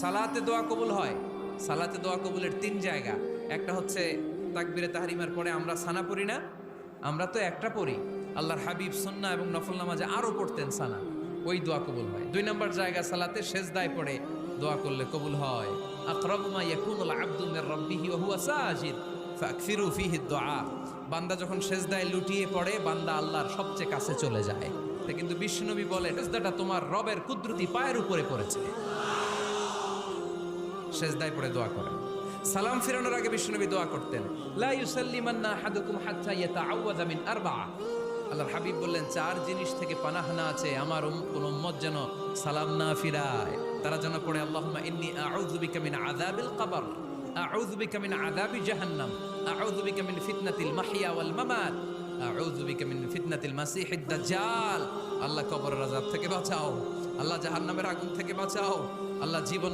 সালাতে দোয়া কবুল হয়। সালাতে দোয়া কবুলের তিন জায়গা। একটা হচ্ছে তাকবীরে তাহরিমার পরে আমরা সানা পড়ি না, আমরা তো একটা পড়ি। আল্লাহর হাবিব সুন্নাহ এবং নফল নামাজে আরো পড়তেন সানা, ওই দোয়া কবুল হয়। দুই নম্বর জায়গা সালাতে সেজদায় পড়ে দোয়া করলে কবুল হয়। আকরাবু মা ইয়াকুনুল আবদু মির রাব্বিহি ওয়া হুয়া সাজিদ ফাকসিরু ফিহি দুআ। বান্দা যখন সেজদায় লুটিয়ে পড়ে, বান্দা আল্লাহর সবচেয়ে কাছে চলে যায়। তা কিন্তু বিশ্বনবী বলে, সেজদাটা তোমার রবের কুদরতি পায়ের উপরে পড়েছে। সেজদায় পড়ে দোয়া করেন। সালাম ফিরানোর আগে বিশ্বনবী দোয়া করতেন, লা ইউসাল্লিমান্না আহাদুকুম হাত্তা ইয়াতাআওয়াযা মিন আরবা'a। আল্লাহর হাবিব বললেন, চার জিনিস থেকে পানাহানা আছে আমার কোন উম্মত যেন সালাম না ফিরায়। তারা যেন পড়ে, আল্লাহুম্মা ইন্নী আউযু বিকা মিন আযাবিল কবর, আউযু বিকা মিন আযাবি জাহান্নাম, আউযু বিকা মিন ফিতনাতিল মাহইয়া ওয়াল মামাত, আউযু বিকা মিন ফিতনাতিল মাসিহিদ দাজ্জাল। আল্লাহ কবরের আযাব থেকে বাঁচাও, আল্লাহ জাহান্নামের আগুন থেকে বাঁচাও, আল্লাহ জীবন